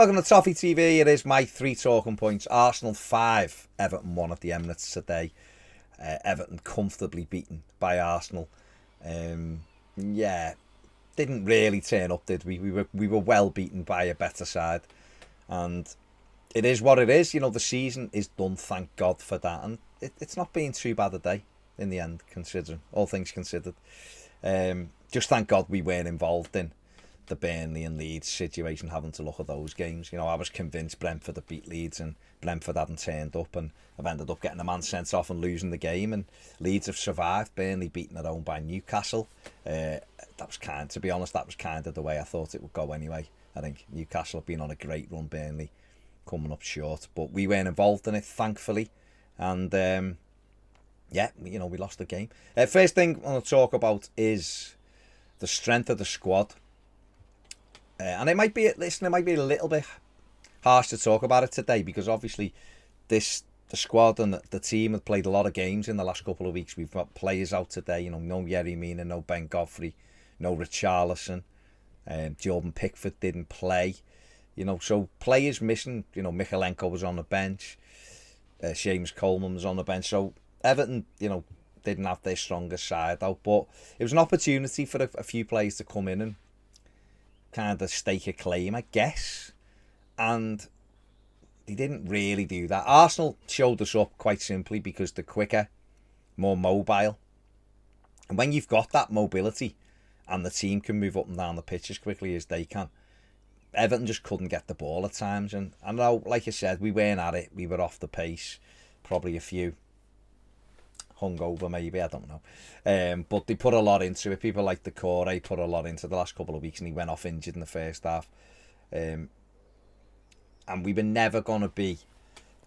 Welcome to Toffee TV. It is my 3 talking points. Arsenal 5, Everton 1 at the Emirates today. Everton comfortably beaten by Arsenal. Yeah, didn't really turn up, did we? We were well beaten by a better side, and it is what it is. You know, the season is done. Thank God for that, and it's not been too bad a day in the end, considering all things considered. Just thank God we weren't involved in the Burnley and Leeds situation, having to look at those games. You know, I was convinced Brentford had beat Leeds and Brentford hadn't turned up, and I've ended up getting a man sent off and losing the game, and Leeds have survived. Burnley beaten at home by Newcastle. That was to be honest, that was kind of the way I thought it would go anyway. I think Newcastle have been on a great run, Burnley coming up short, but we weren't involved in it, thankfully, and yeah, you know, we lost the game. First thing I want to talk about is the strength of the squad. And it might be a little bit harsh to talk about it today, because obviously the squad and the team have played a lot of games in the last couple of weeks. We've got players out today, you know, no Yerry Mina, no Ben Godfrey, no Richarlison, Jordan Pickford didn't play, you know, so players missing. You know, Mikalenko was on the bench, Seamus Coleman was on the bench, so Everton, you know, didn't have their strongest side out, but it was an opportunity for a few players to come in and kind of stake a claim, I guess, and they didn't really do that. Arsenal showed us up quite simply because they're quicker, more mobile, and when you've got that mobility and the team can move up and down the pitch as quickly as they can, Everton just couldn't get the ball at times. And I know, like I said, we weren't at it, we were off the pace, probably a few hungover maybe, I don't know, but they put a lot into it. People like Decore put a lot into the last couple of weeks, and he went off injured in the first half, and we were never going to be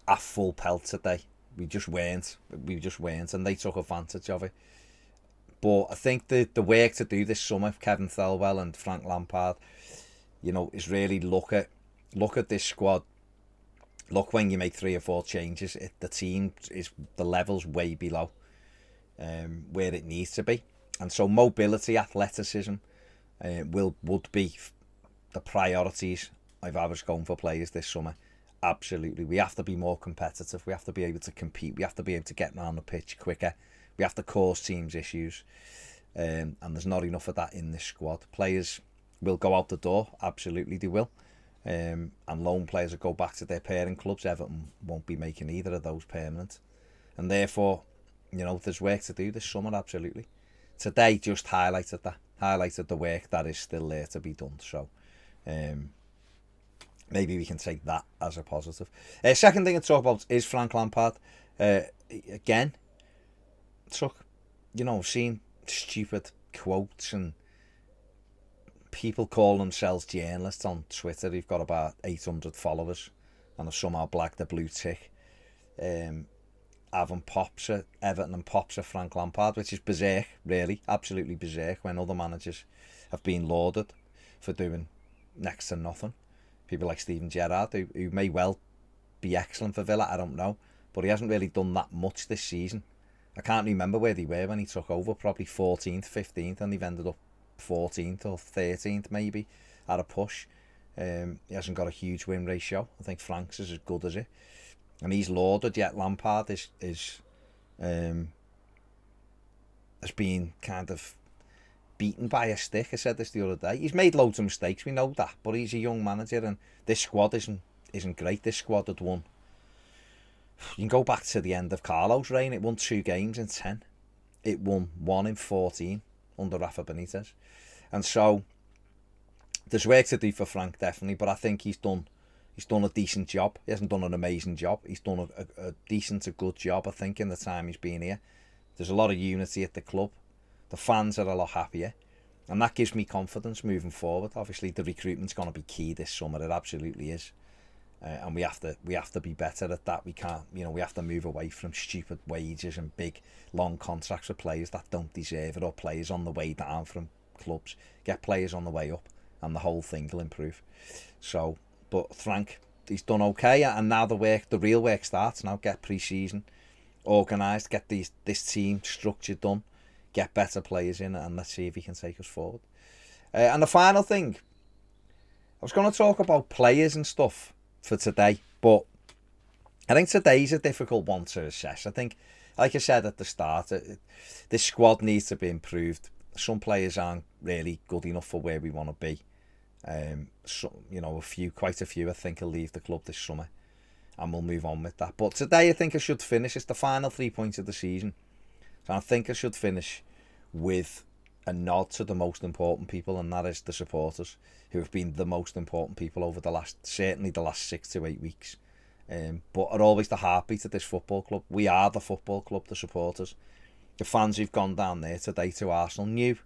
at full pelt today. We just weren't, and they took advantage of it. But I think the work to do this summer, Kevin Thelwell and Frank Lampard, you know, is really look at this squad. Look, when you make 3 or 4 changes, the team is, the level's way below where it needs to be, and so mobility, athleticism would be the priorities if I was going for players this summer. Absolutely, we have to be more competitive. We have to be able to compete. We have to be able to get around the pitch quicker. We have to cause teams issues, and there's not enough of that in this squad. Players will go out the door, absolutely they will. And loan players will go back to their parent clubs. Everton won't be making either of those permanent, and therefore, you know, there's work to do this summer, absolutely. Today just highlighted the work that is still there to be done. So maybe we can take that as a positive. Second thing to talk about is Frank Lampard. Again, seeing stupid quotes and people call themselves journalists on Twitter. They've got about 800 followers and have somehow blagged the blue tick. Having pops at Everton and pops at Frank Lampard, which is berserk, really, absolutely berserk, when other managers have been lauded for doing next to nothing. People like Steven Gerrard, who may well be excellent for Villa, I don't know, but he hasn't really done that much this season. I can't remember where they were when he took over, probably 14th, 15th, and they've ended up 14th or 13th maybe at a push. He hasn't got a huge win ratio. I think Frank's is as good as it, and he's lauded, yet Lampard has been kind of beaten by a stick. I said this the other day. He's made loads of mistakes, we know that, but he's a young manager, and this squad isn't great. This squad had won. You can go back to the end of Carlo's reign. It won 2 games in 10. It won 1 in 14 under Rafa Benitez. And so there's work to do for Frank, definitely, but I think he's done a decent job. He hasn't done an amazing job. He's done a good job, I think, in the time he's been here. There's a lot of unity at the club. The fans are a lot happier, and that gives me confidence moving forward. Obviously, the recruitment's going to be key this summer. It absolutely is. And we have to be better at that. We can't, we have to move away from stupid wages and big long contracts for players that don't deserve it, or players on the way down from clubs. Get players on the way up, and the whole thing will improve. So, but Frank, he's done okay, and now the real work starts now. Get pre-season organised, get this team structure done, get better players in, and let's see if he can take us forward. And the final thing was going to talk about players and stuff for today, but I think today's a difficult one to assess. I think, like I said at the start, this squad needs to be improved. Some players aren't really good enough for where we want to be. So, you know, quite a few, I think, will leave the club this summer, and we'll move on with that. But today, I think I should finish. It's the final 3 points of the season, so I think I should finish with a nod to the most important people, and that is the supporters, who have been the most important people over certainly the last 6 to 8 weeks. But are always the heartbeat of this football club. We are the football club, the supporters. The fans who've gone down there today to Arsenal knew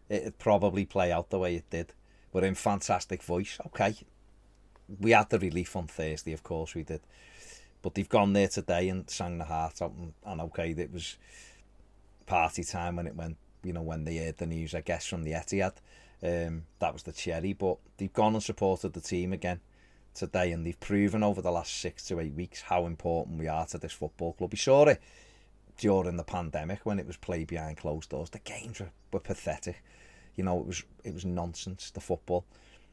it'd probably play out the way it did. We're in fantastic voice. Okay, we had the relief on Thursday, of course we did. But they've gone there today and sang the heart out. And okay, it was party time when it went, you know, when they heard the news, I guess, from the Etihad. That was the cherry. But they've gone and supported the team again today, and they've proven over the last 6 to 8 weeks how important we are to this football club. We saw it during the pandemic when it was played behind closed doors. The games were pathetic. You know, it was nonsense, the football.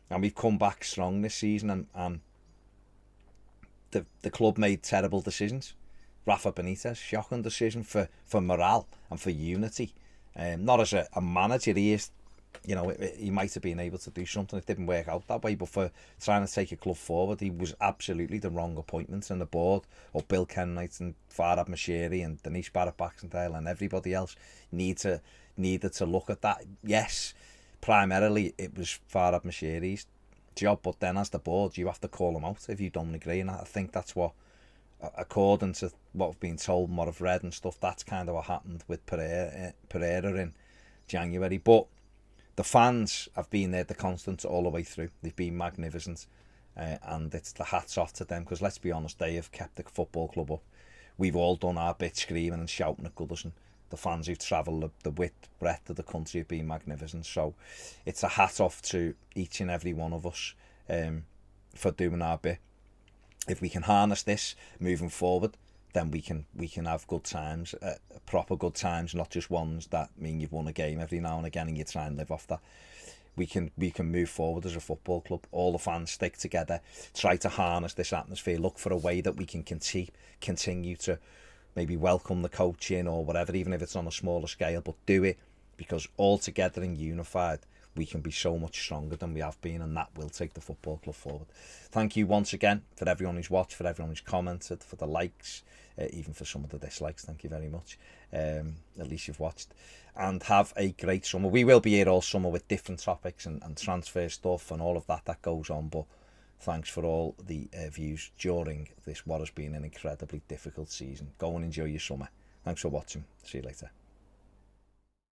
And we've come back strong this season, and the club made terrible decisions. Rafa Benitez, shocking decision for morale and for unity. Not as a manager, he is, you know, he might have been able to do something. It didn't work out that way, but for trying to take a club forward, he was absolutely the wrong appointment in the board. Or Bill Kenwright and Farhad Moshiri and Denise Barrett-Baxendale and everybody else needed to look at that. Yes, primarily it was Farhad Moshiri's job, but then as the board, you have to call him out if you don't agree. And I think that's what, according to what I've been told and what I've read and stuff, that's kind of what happened with Pereira in January. But the fans have been there, the constant all the way through. They've been magnificent, and it's the hats off to them, because let's be honest, they have kept the football club up. We've all done our bit screaming and shouting at Goodison. The fans who've travelled the breadth of the country have been magnificent. So it's a hat off to each and every one of us for doing our bit. If we can harness this moving forward, then we can have good times, proper good times, not just ones that mean you've won a game every now and again and you try and live off that. We can move forward as a football club. All the fans stick together, try to harness this atmosphere, look for a way that we can continue to maybe welcome the coach in or whatever, even if it's on a smaller scale, but do it, because all together and unified, we can be so much stronger than we have been, and that will take the football club forward. Thank you once again for everyone who's watched, for everyone who's commented, for the likes, even for some of the dislikes. Thank you very much. At least you've watched. And have a great summer. We will be here all summer with different topics and transfer stuff and all of that goes on, but thanks for all the views during this, what has been an incredibly difficult season. Go and enjoy your summer. Thanks for watching. See you later.